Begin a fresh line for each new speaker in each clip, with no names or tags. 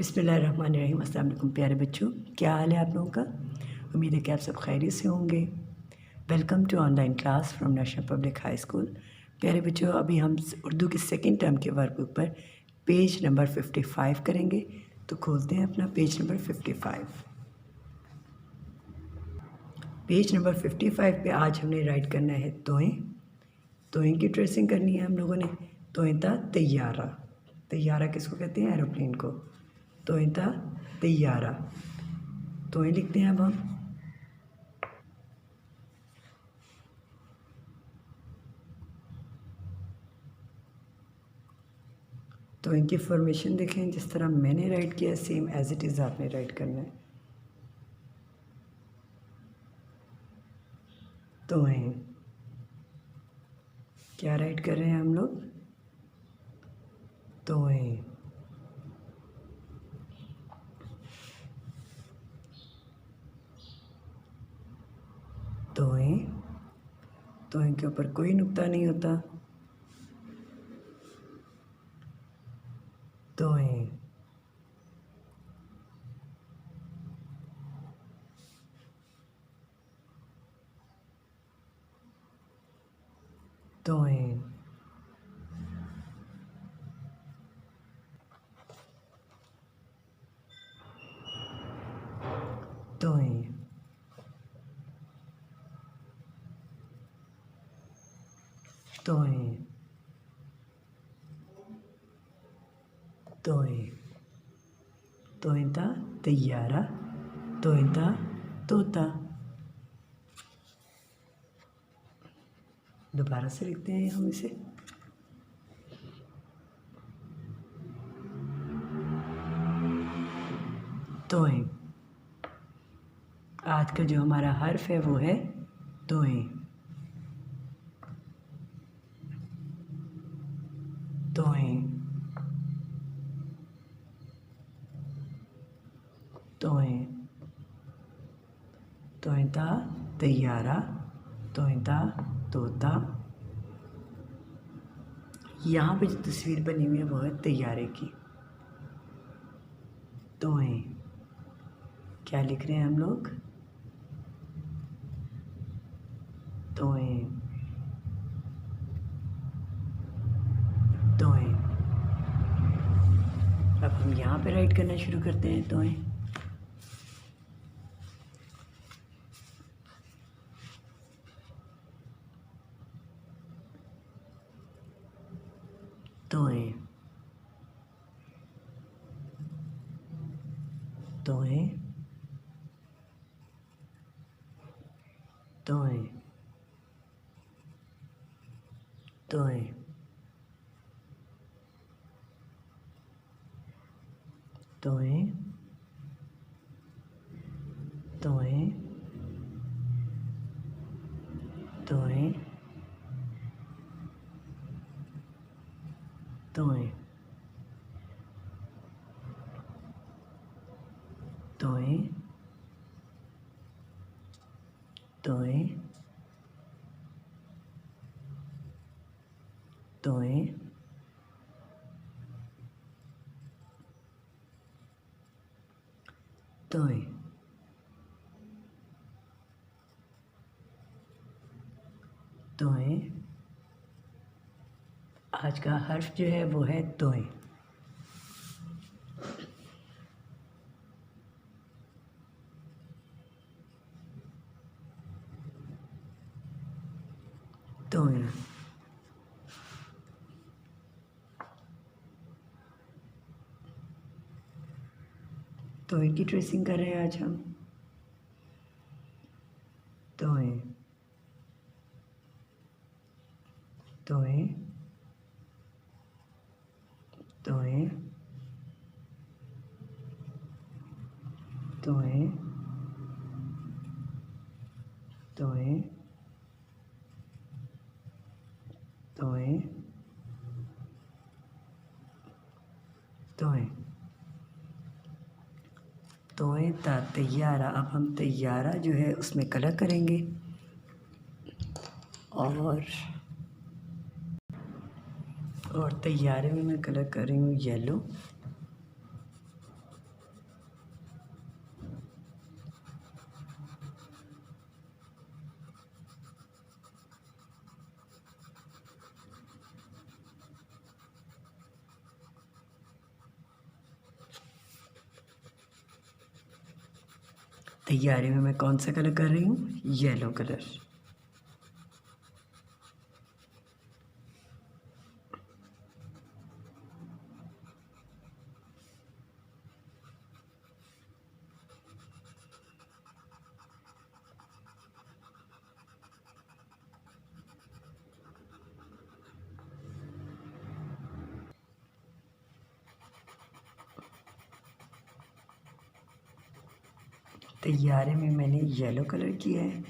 बिस्मिल्लाहिर्रहमानिर्रहीम। अस्सलाम वालेकुम प्यारे बच्चों, क्या हाल है आप लोगों का। उम्मीद है कि आप सब खैरियत से होंगे। Welcome to online class from National Public High School. प्यारे बच्चों, अभी हम उर्दू के सेकंड टर्म के वर्कबुक पर पेज नंबर 55 करेंगे। तो खोलते हैं अपना पेज नंबर 55। पेज नंबर 55 पे आज हमने राइट करना है तोएं। तोएं की ट्रेसिंग करनी है हम लोगों ने। तोएं था तैयारा। तैयारा किसको कहते हैं? एरोप्लेन को। तोएं था तैयारा। तोएं लिखते हैं अब हम। तो इनकी फॉर्मेशन देखें, जिस तरह मैंने राइट किया सेम एज इट इज़ आपने राइट करना है। तोएं क्या राइट कर रहे हैं हम लोग? तोएं। तोएं। तोएं के ऊपर कोई नुक्ता नहीं होता। तोएं। तोएं। तोएं। तोएं। तोएं। तोएं था तैयारा। तोएं था तोता। दोबारा से लिखते हैं हम इसे। तोएं। आज का जो हमारा हर्फ है वो है तोएं। तोएं। तोएं। तोएं था तैयारा। तोएं था तोता। यहाँ पे जो तस्वीर बनी हुई है वो है तैयारे की। तोएं क्या लिख रहे हैं हम लोग? तोएं। तोएं। अब हम यहाँ पे राइट करना शुरू करते हैं तोएं। तोएं। तोएं। तोएं। तोएं। तोएं। तोएं। तोएं। तोएं। तोएं। तोएं। तोएं। तोएं। तोएं। आज का हर्फ जो है वो है तोएं। तोएं। तोएं की ट्रेसिंग कर रहे हैं आज हम। तोएं। तोएं। तोएं। तोएं। तोएं। तोएं। तोएं। तोएं था तैयारा। अब हम तैयारा जो है उसमें कलर करेंगे और तैयारे में मैं कलर कर रही हूँ येलो। तैयारी में मैं कौन सा कलर कर रही हूँ? Yellow colour. तैयारी में मैंने येलो कलर किया है।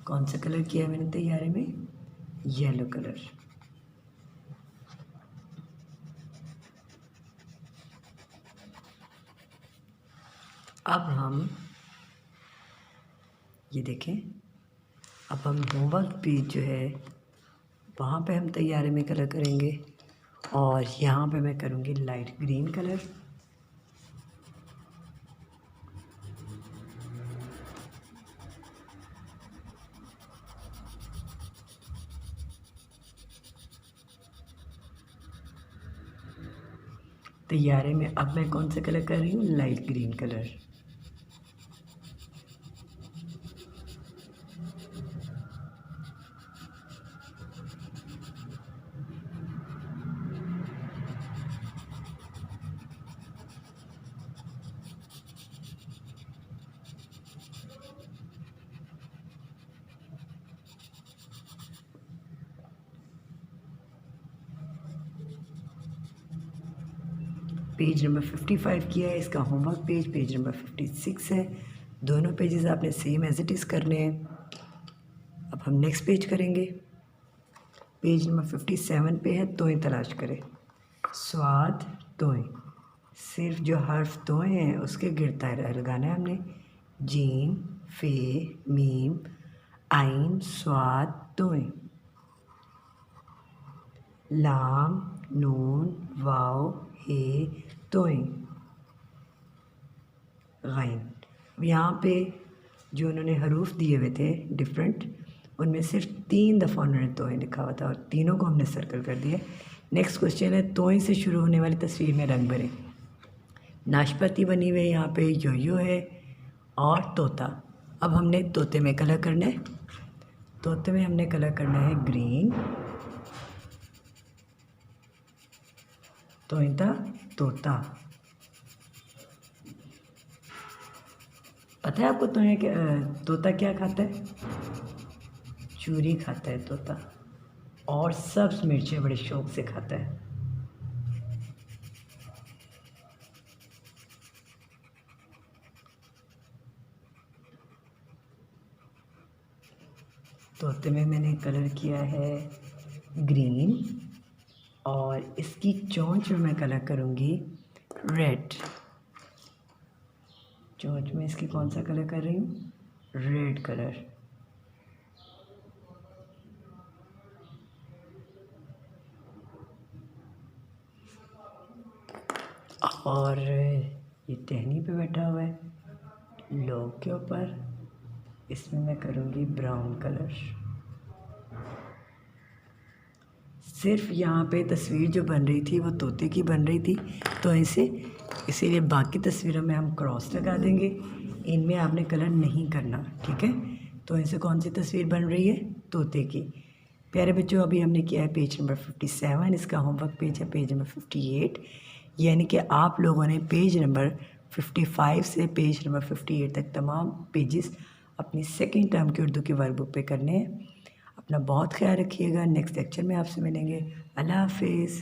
कौन सा कलर किया है मैंने तैयारी में? Yellow colour. अब हम ये देखें, अब हम होमवर्क पेज जो है वहाँ पे हम तैयारी में कलर करेंगे और यहाँ पे मैं करूँगी लाइट ग्रीन कलर। तैयारी में अब मैं कौन सा कलर कर रही हूँ? Light green colour. Page number 55 किया है, इसका होमवर्क पेज नंबर 56 है। दोनों पेजेस आपने सेम एज इट इज़ करने हैं। अब हम नेक्स्ट पेज करेंगे। पेज नंबर 57 पे है तोएं तलाश करें। स्वाद तोएं, सिर्फ जो हर्फ तोएं हैं उसके गिर्द दायरा लगाना है हमने। जीम, फे, मीम, आइन, स्वाद तोएं। लाम, नून, वाव, हे, तोएं, गैन। अब यहाँ पे जो उन्होंने हरूफ दिए हुए थे डिफरेंट, उनमें सिर्फ 3 दफ़ा उन्होंने तोएं लिखा हुआ था और तीनों को हमने सर्कल कर दिया। नेक्स्ट क्वेश्चन है तोएं से शुरू होने वाली तस्वीर में रंग भरें। नाशपाती बनी हुई है, यहाँ पे यो है और तोता। अब हमने तोते में कलर करना है। तोते में हमने कलर करना है ग्रीन। तोता, तोता। पता है आपको तोता क्या खाता है? चूरी खाता है तोता, और सब्ज़ मिर्चें बड़े शौक़ से खाता है। तोते में मैंने कलर किया है ग्रीन और इसकी चोंच में मैं कलर करूँगी रेड। चोंच में इसकी कौन सा कलर कर रही हूँ? Red colour. और ये टहनी पे बैठा हुआ है लोग के ऊपर, इसमें मैं करूँगी ब्राउन कलर। सिर्फ यहाँ पे तस्वीर जो बन रही थी वो तोते की बन रही थी, तो इसीलिए बाकी तस्वीरों में हम क्रॉस लगा देंगे। इनमें आपने कलर नहीं करना, ठीक है? तो इनसे कौन सी तस्वीर बन रही है? तोते की। प्यारे बच्चों, अभी हमने किया है पेज नंबर 57, इसका होमवर्क पेज है पेज नंबर 58। यानी कि आप लोगों ने पेज नंबर 55 से पेज नंबर 58 तक तमाम पेजेस अपनी सेकेंड टर्म की उर्दू की वर्कबुक पे करने हैं। अपना बहुत ख्याल रखिएगा। नेक्स्ट लेक्चर में आपसे मिलेंगे। अल्लाह हाफिज़।